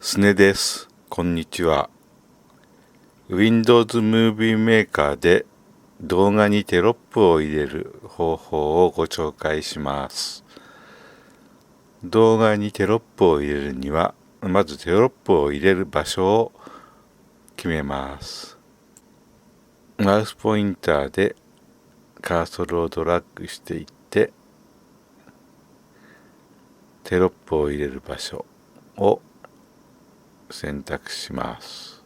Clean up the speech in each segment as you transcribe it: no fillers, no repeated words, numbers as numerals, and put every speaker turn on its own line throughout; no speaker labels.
すねです。こんにちは。Windows Movie Maker で動画にテロップを入れる方法をご紹介します。動画にテロップを入れるには、まずテロップを入れる場所を決めます。マウスポインターでカーソルをドラッグしていって、テロップを入れる場所を選択します。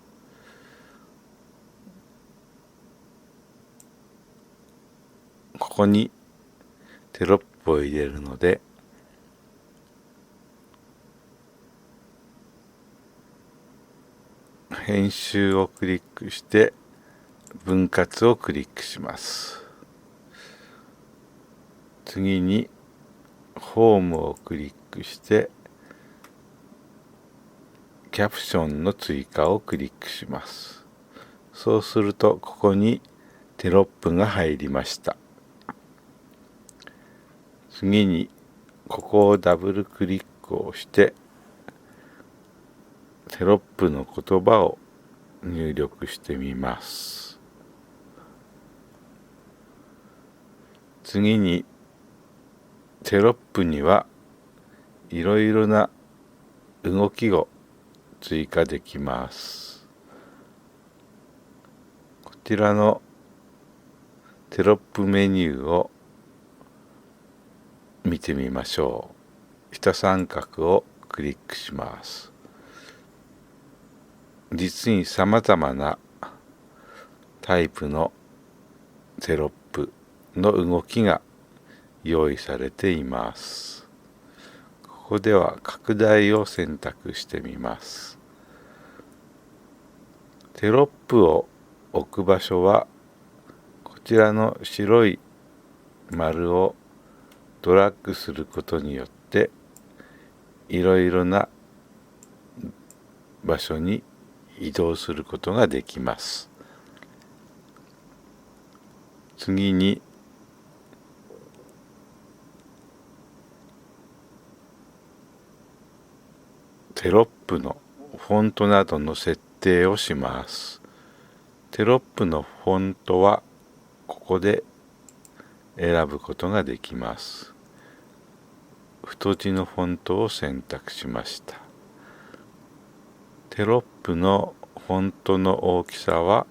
ここにテロップを入れるので、編集をクリックして分割をクリックします。次にホームをクリックしてキャプションの追加をクリックします。そうするとここにテロップが入りました。次にここをダブルクリックをしてテロップの言葉を入力してみます。次にテロップにはいろいろな動きを追加できます。こちらのテロップメニューを見てみましょう。下三角をクリックします。実に様々なタイプのテロップの動きが用意されています。ここでは拡大を選択してみます。テロップを置く場所はこちらの白い丸をドラッグすることによっていろいろな場所に移動することができます。次にテロップのフォントなどの設定をします。テロップのフォントはここで選ぶことができます。太字のフォントを選択しました。テロップのフォントの大きさは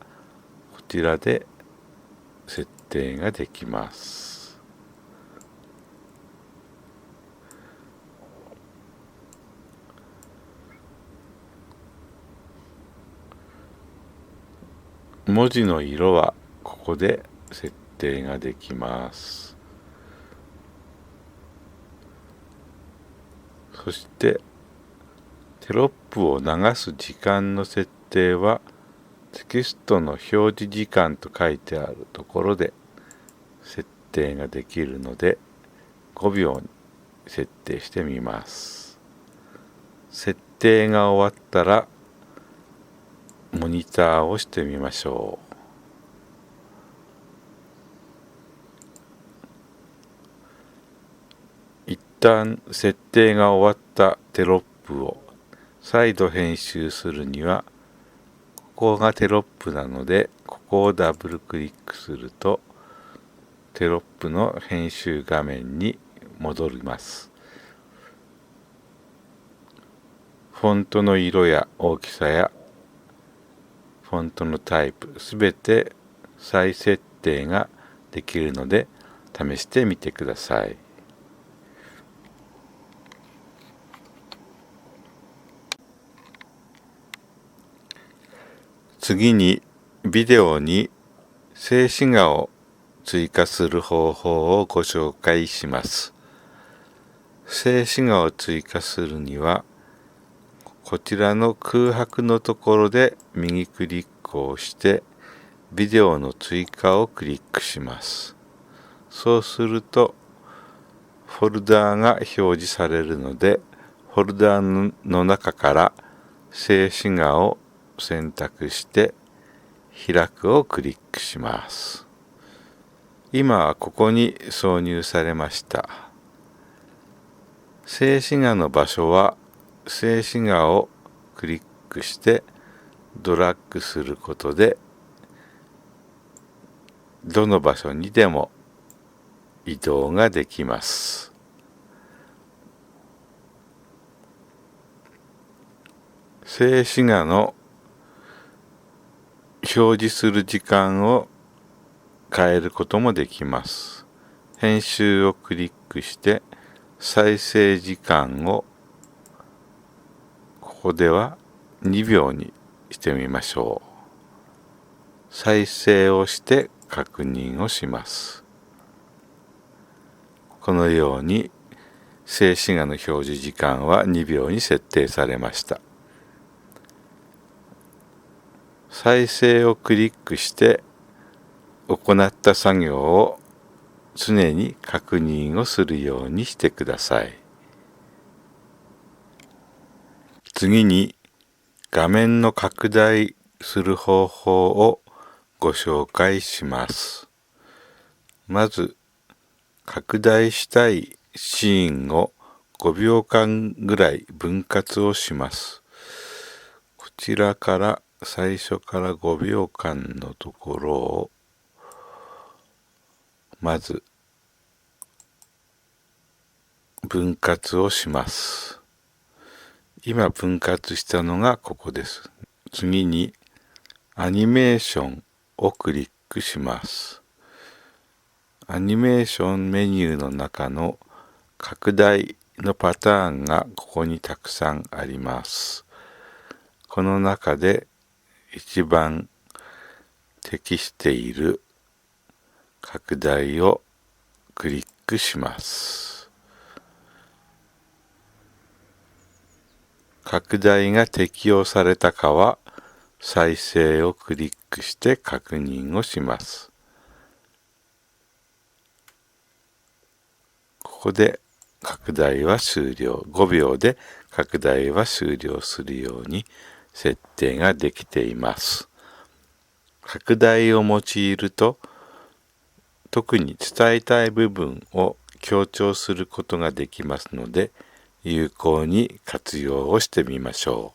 こちらで設定ができます。文字の色はここで設定ができます。そしてテロップを流す時間の設定はテキストの表示時間と書いてあるところで設定ができるので5秒に設定してみます。設定が終わったらモニターをしてみましょう。一旦設定が終わったテロップを再度編集するにはここがテロップなのでここをダブルクリックするとテロップの編集画面に戻ります。フォントの色や大きさやフォントのタイプすべて再設定ができるので試してみてください。次にビデオに静止画を追加する方法をご紹介します。静止画を追加するにはこちらの空白のところで右クリックをしてビデオの追加をクリックします。そうするとフォルダーが表示されるのでフォルダーの中から静止画を選択して開くをクリックします。今はここに挿入されました。静止画の場所は静止画をクリックしてドラッグすることでどの場所にでも移動ができます。静止画の表示する時間を変えることもできます。編集をクリックして再生時間をここでは2秒にしてみましょう。再生をして確認をします。このように静止画の表示時間は2秒に設定されました。再生をクリックして行った作業を常に確認をするようにしてください。次に画面の拡大する方法をご紹介します。まず拡大したいシーンを5秒間ぐらい分割をします。こちらから最初から5秒間のところをまず分割をします。今分割したのがここです。次にアニメーションをクリックします。アニメーションメニューの中の拡大のパターンがここにたくさんあります。この中で一番適している拡大をクリックします。拡大が適用されたかは再生をクリックして確認をします。ここで拡大は終了。5秒で拡大は終了するように設定ができています。拡大を用いると特に伝えたい部分を強調することができますので有効に活用をしてみましょう。